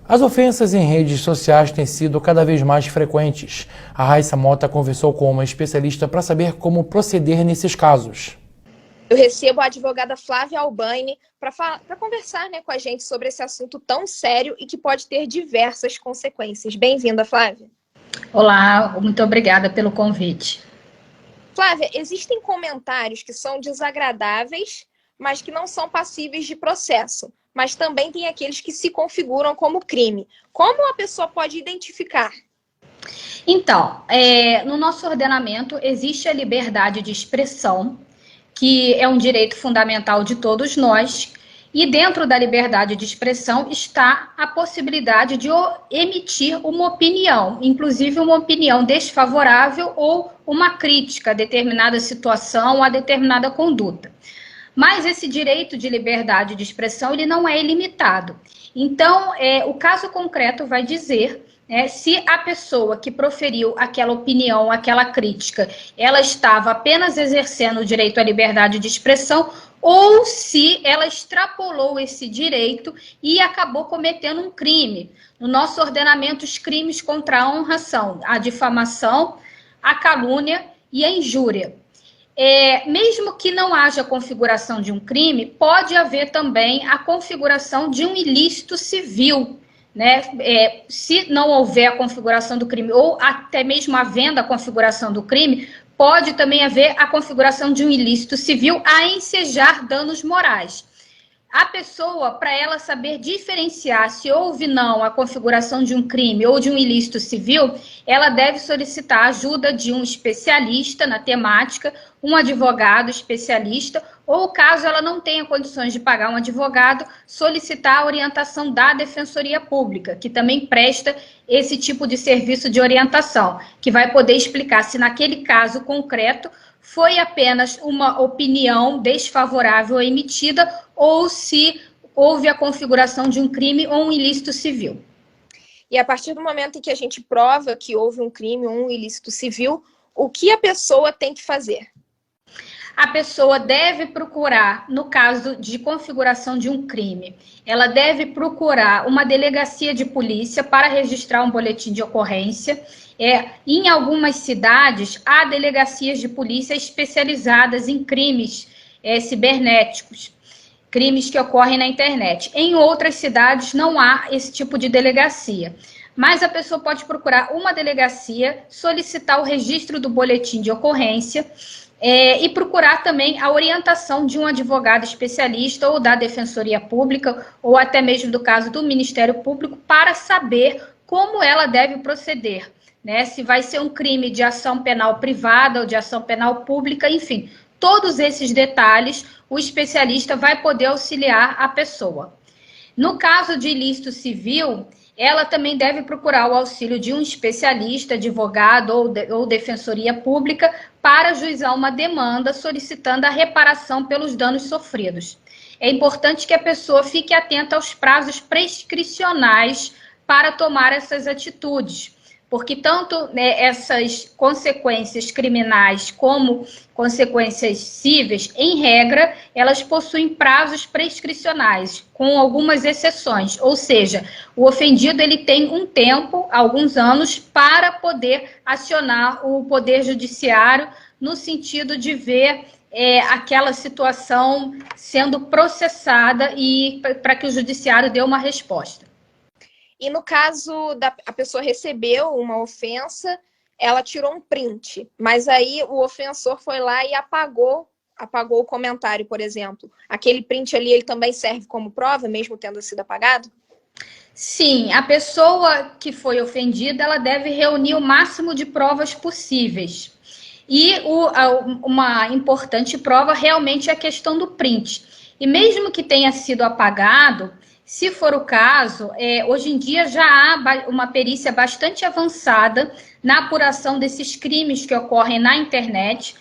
As ofensas em redes sociais têm sido cada vez mais frequentes. A Raissa Mota conversou com uma especialista para saber como proceder nesses casos. Eu recebo a advogada Flávia Albani para conversar, com a gente sobre esse assunto tão sério e que pode ter diversas consequências. Bem-vinda, Flávia. Olá, muito obrigada pelo convite. Flávia, existem comentários que são desagradáveis, mas que não são passíveis de processo. Mas também tem aqueles que se configuram como crime. Como a pessoa pode identificar? Então, no nosso ordenamento existe a liberdade de expressão, que é um direito fundamental de todos nós, e dentro da liberdade de expressão está a possibilidade de emitir uma opinião, inclusive uma opinião desfavorável ou uma crítica a determinada situação, a determinada conduta. Mas esse direito de liberdade de expressão ele não é ilimitado. Então, o caso concreto vai dizer se a pessoa que proferiu aquela opinião, aquela crítica, ela estava apenas exercendo o direito à liberdade de expressão ou se ela extrapolou esse direito e acabou cometendo um crime. No nosso ordenamento, os crimes contra a honra são a difamação, a calúnia e a injúria. Mesmo que não haja configuração de um crime, pode haver também a configuração de um ilícito civil, se não houver a configuração do crime, ou até mesmo havendo a configuração do crime, pode também haver a configuração de um ilícito civil a ensejar danos morais. A pessoa, para ela saber diferenciar se houve não a configuração de um crime ou de um ilícito civil, ela deve solicitar a ajuda de um especialista na temática, um advogado especialista, ou caso ela não tenha condições de pagar um advogado, solicitar a orientação da Defensoria Pública, que também presta esse tipo de serviço de orientação, que vai poder explicar se naquele caso concreto foi apenas uma opinião desfavorável emitida ou se houve a configuração de um crime ou um ilícito civil. E a partir do momento em que a gente prova que houve um crime ou um ilícito civil, o que a pessoa tem que fazer? A pessoa deve procurar, no caso de configuração de um crime, ela deve procurar uma delegacia de polícia para registrar um boletim de ocorrência. Em algumas cidades, há delegacias de polícia especializadas em crimes cibernéticos, crimes que ocorrem na internet. Em outras cidades, não há esse tipo de delegacia. Mas a pessoa pode procurar uma delegacia, solicitar o registro do boletim de ocorrência, e procurar também a orientação de um advogado especialista ou da Defensoria Pública, ou até mesmo do caso do Ministério Público, para saber como ela deve proceder, se vai ser um crime de ação penal privada ou de ação penal pública, enfim, todos esses detalhes o especialista vai poder auxiliar a pessoa. No caso de ilícito civil, ela também deve procurar o auxílio de um especialista, advogado ou defensoria pública para ajuizar uma demanda solicitando a reparação pelos danos sofridos. É importante que a pessoa fique atenta aos prazos prescricionais para tomar essas atitudes, porque tanto essas consequências criminais como consequências cíveis, em regra, elas possuem prazos prescricionais, com algumas exceções, ou seja, o ofendido ele tem um tempo, alguns anos, para poder acionar o Poder Judiciário no sentido de ver aquela situação sendo processada e para que o Judiciário dê uma resposta. E no caso a pessoa recebeu uma ofensa, ela tirou um print, mas aí o ofensor foi lá e apagou o comentário, por exemplo. Aquele print ali, ele também serve como prova, mesmo tendo sido apagado? Sim, a pessoa que foi ofendida, ela deve reunir o máximo de provas possíveis. E uma importante prova realmente é a questão do print. E mesmo que tenha sido apagado, se for o caso, hoje em dia já há uma perícia bastante avançada na apuração desses crimes que ocorrem na internet.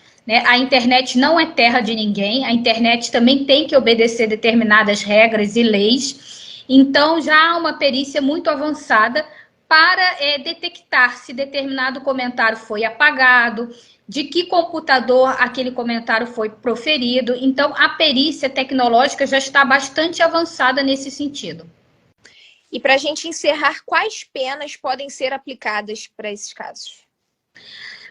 A internet não é terra de ninguém, a internet também tem que obedecer determinadas regras e leis. Então, já há uma perícia muito avançada para detectar se determinado comentário foi apagado, de que computador aquele comentário foi proferido. Então, a perícia tecnológica já está bastante avançada nesse sentido. E para a gente encerrar, quais penas podem ser aplicadas para esses casos?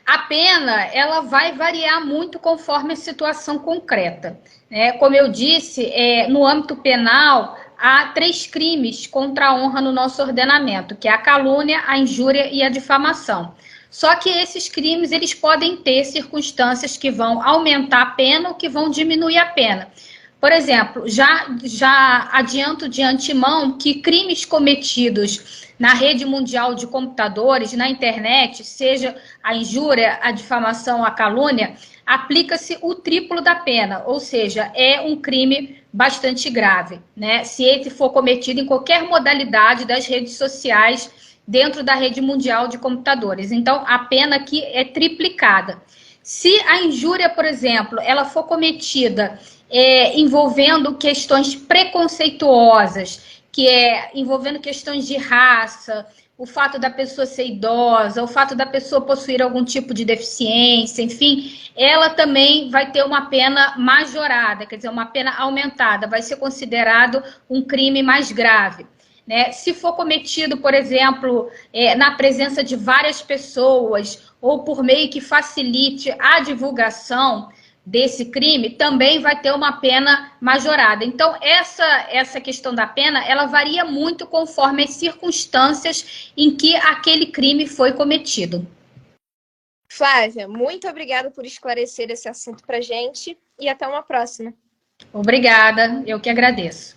A pena, ela vai variar muito conforme a situação concreta, né? Como eu disse, no âmbito penal, há 3 crimes contra a honra no nosso ordenamento, que é a calúnia, a injúria e a difamação. Só que esses crimes, eles podem ter circunstâncias que vão aumentar a pena ou que vão diminuir a pena. Por exemplo, já adianto de antemão que crimes cometidos na rede mundial de computadores, na internet, seja a injúria, a difamação, a calúnia, aplica-se o triplo da pena, ou seja, é um crime bastante grave, né? Se ele for cometido em qualquer modalidade das redes sociais dentro da rede mundial de computadores. Então, a pena aqui é triplicada. Se a injúria, por exemplo, ela for cometida envolvendo questões preconceituosas, que é envolvendo questões de raça, o fato da pessoa ser idosa, o fato da pessoa possuir algum tipo de deficiência, enfim, ela também vai ter uma pena majorada, quer dizer, uma pena aumentada, vai ser considerado um crime mais grave. Né? Se for cometido, por exemplo, na presença de várias pessoas ou por meio que facilite a divulgação desse crime, também vai ter uma pena majorada. Então, essa questão da pena, ela varia muito conforme as circunstâncias em que aquele crime foi cometido. Flávia, muito obrigada por esclarecer esse assunto para a gente e até uma próxima. Obrigada, eu que agradeço.